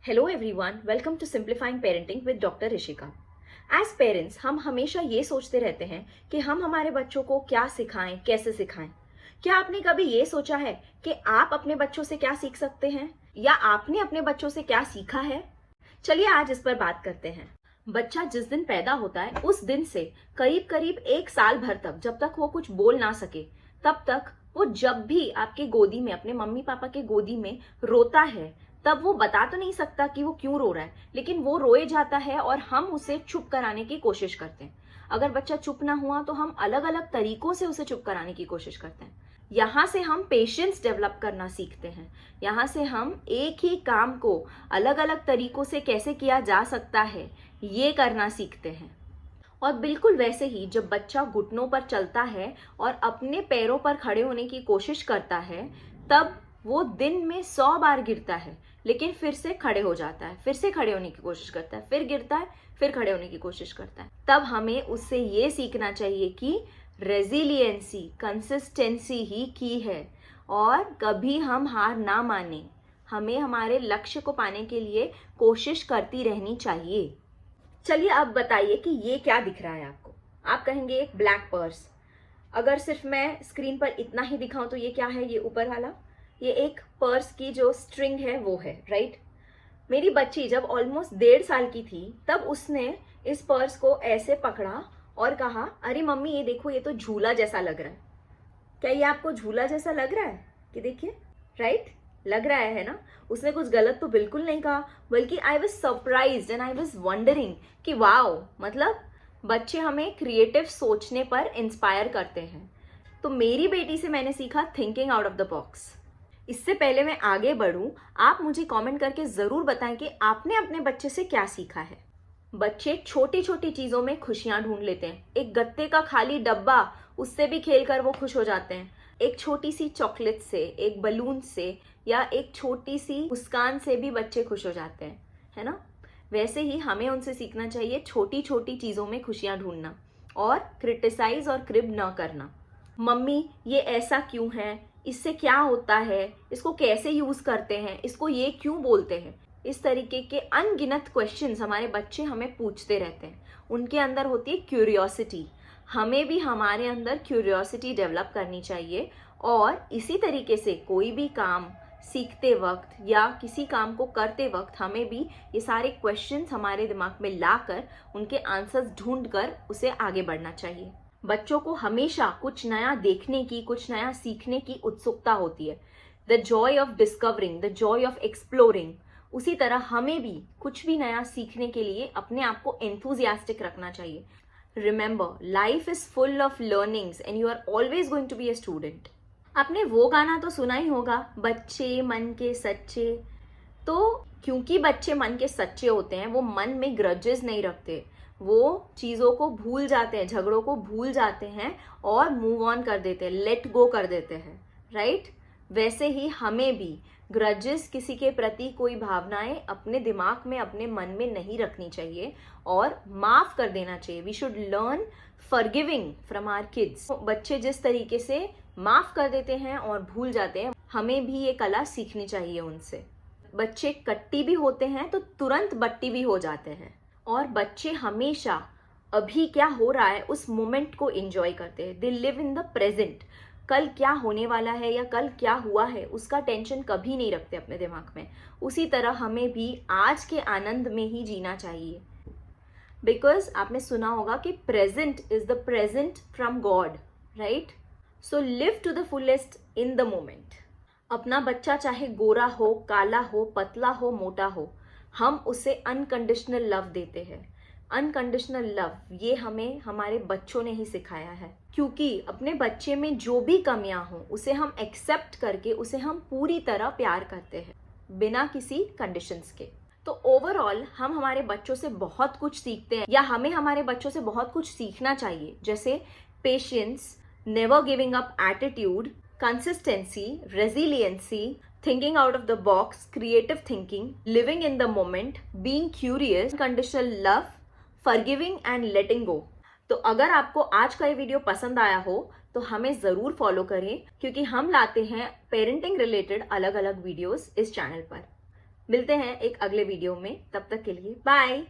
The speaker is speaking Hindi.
Hello everyone, welcome to simplifying parenting with doctor Rishika. As parents हम हमेशा ये सोचते रहते हैं कि हम हमारे बच्चों को क्या सिखाएं, कैसे सिखाएं। क्या आपने कभी ये सोचा है कि आप अपने बच्चों से क्या सीख सकते हैं या आपने अपने बच्चों से क्या सीखा है? चलिए आज इस पर बात करते हैं। बच्चा जिस दिन पैदा होता है उस दिन से करीब करीब 1 साल भर तक, जब तक वो कुछ बोल ना सके, तब तक वो जब भी आपके गोदी में, अपने मम्मी पापा के गोदी में रोता है, तब वो बता तो नहीं सकता कि वो क्यों रो रहा है, लेकिन वो रोए जाता है और हम उसे चुप कराने की कोशिश करते हैं। अगर बच्चा चुप ना हुआ तो हम अलग अलग तरीकों से उसे चुप कराने की कोशिश करते हैं। यहाँ से हम पेशेंस डेवलप करना सीखते हैं। यहाँ से हम एक ही काम को अलग अलग तरीकों से कैसे किया जा सकता है ये करना सीखते हैं। और बिल्कुल वैसे ही जब बच्चा घुटनों पर चलता है और अपने पैरों पर खड़े होने की कोशिश करता है, तब वो दिन में 100 बार गिरता है, लेकिन फिर से खड़े हो जाता है, फिर से खड़े होने की कोशिश करता है, फिर गिरता है, फिर खड़े होने की कोशिश करता है। तब हमें उससे ये सीखना चाहिए कि रेजिलियंसी, कंसिस्टेंसी ही की है और कभी हम हार ना माने। हमें हमारे लक्ष्य को पाने के लिए कोशिश करती रहनी चाहिए। चलिए अब बताइए कि ये क्या दिख रहा है आपको। आप कहेंगे एक ब्लैक पर्स। अगर सिर्फ मैं स्क्रीन पर इतना ही दिखाऊं तो ये क्या है? ये ऊपर वाला, ये एक पर्स की जो स्ट्रिंग है वो है, राइट। मेरी बच्ची जब ऑलमोस्ट 1.5 साल की थी तब उसने इस पर्स को ऐसे पकड़ा और कहा, अरे मम्मी ये देखो, ये तो झूला जैसा लग रहा है। क्या ये आपको झूला जैसा लग रहा है? कि देखिए, राइट, लग रहा है ना। उसने कुछ गलत तो बिल्कुल नहीं कहा, बल्कि I was surprised and I was wondering कि वाओ, मतलब बच्चे हमें क्रिएटिव सोचने पर इंस्पायर करते हैं। तो मेरी बेटी से मैंने सीखा thinking out of the box. इससे पहले मैं आगे बढ़ूं, आप मुझे कमेंट करके जरूर बताएं कि आपने अपने बच्चे से क्या सीखा है। बच्चे छोटी छोटी चीजों में खुशियां ढूंढ लेते हैं। एक गत्ते का खाली डब्बा, उससे भी खेलकर वो खुश हो जाते हैं। एक छोटी सी चॉकलेट से, एक बलून से या एक छोटी सी मुस्कान से भी बच्चे खुश हो जाते हैं, है ना। वैसे ही हमें उनसे सीखना चाहिए छोटी छोटी चीजों में खुशियां ढूंढना और क्रिटिसाइज और क्रिब न करना। मम्मी ये ऐसा क्यों है, इससे क्या होता है, इसको कैसे यूज करते हैं, इसको ये क्यों बोलते हैं। इस तरीके के अनगिनत क्वेश्चंस हमारे बच्चे हमें पूछते रहते हैं। उनके अंदर होती है क्यूरियोसिटी। हमें भी हमारे अंदर क्यूरियोसिटी डेवलप करनी चाहिए और इसी तरीके से कोई भी काम सीखते वक्त या किसी काम को करते वक्त हमें भी ये सारे क्वेश्चंस हमारे दिमाग में लाकर उनके आंसर्स ढूंढकर उसे आगे बढ़ना चाहिए। बच्चों को हमेशा कुछ नया देखने की, कुछ नया सीखने की उत्सुकता होती है, the Joy of discovering, the Joy of exploring. उसी तरह हमें भी कुछ भी नया सीखने के लिए अपने आप को एंथुजियास्टिक रखना चाहिए। Remember, life is full of learnings and you are always going to be a student. आपने वो गाना तो सुना ही होगा, बच्चे मन के सच्चे। तो क्योंकि बच्चे मन के सच्चे होते हैं, वो मन में ग्रजेस नहीं रखते, वो चीज़ों को भूल जाते हैं, झगड़ों को भूल जाते हैं और मूव ऑन कर देते हैं, लेट गो कर देते हैं, राइट। वैसे ही हमें भी ग्रजेस, किसी के प्रति कोई भावनाएं अपने दिमाग में, अपने मन में नहीं रखनी चाहिए और माफ कर देना चाहिए। We should learn forgiving from our kids. बच्चे जिस तरीके से माफ कर देते हैं और भूल जाते हैं, हमें भी ये कला सीखनी चाहिए उनसे। बच्चे कट्टी भी होते हैं तो तुरंत बट्टी भी हो जाते हैं और बच्चे हमेशा अभी क्या हो रहा है उस मोमेंट को एंजॉय करते हैं। They live in the present. कल क्या होने वाला है या कल क्या हुआ है उसका टेंशन कभी नहीं रखते अपने दिमाग में। उसी तरह हमें भी आज के आनंद में ही जीना चाहिए। बिकॉज आपने सुना होगा कि present is the present from God, right. So live to the fullest in the moment. अपना बच्चा चाहे गोरा हो, काला हो, पतला हो, मोटा हो, हम उसे अनकंडीशनल लव देते हैं। अनकंडीशनल लव ये हमें हमारे बच्चों ने ही सिखाया है, क्योंकि अपने बच्चे में जो भी कमियां हो उसे हम एक्सेप्ट करके उसे हम पूरी तरह प्यार करते हैं, बिना किसी कंडीशंस के। तो ओवरऑल हम हमारे बच्चों से बहुत कुछ सीखते हैं, या हमें हमारे बच्चों से बहुत कुछ सीखना चाहिए, जैसे patience, never giving up attitude, consistency, resiliency, thinking out of the box, creative thinking, living in the moment, being curious, unconditional love, forgiving and letting go। तो अगर आपको आज का ये वीडियो पसंद आया हो तो हमें ज़रूर फॉलो करें, क्योंकि हम लाते हैं पेरेंटिंग रिलेटेड अलग अलग वीडियोस इस चैनल पर। मिलते हैं एक अगले वीडियो में, तब तक के लिए बाय।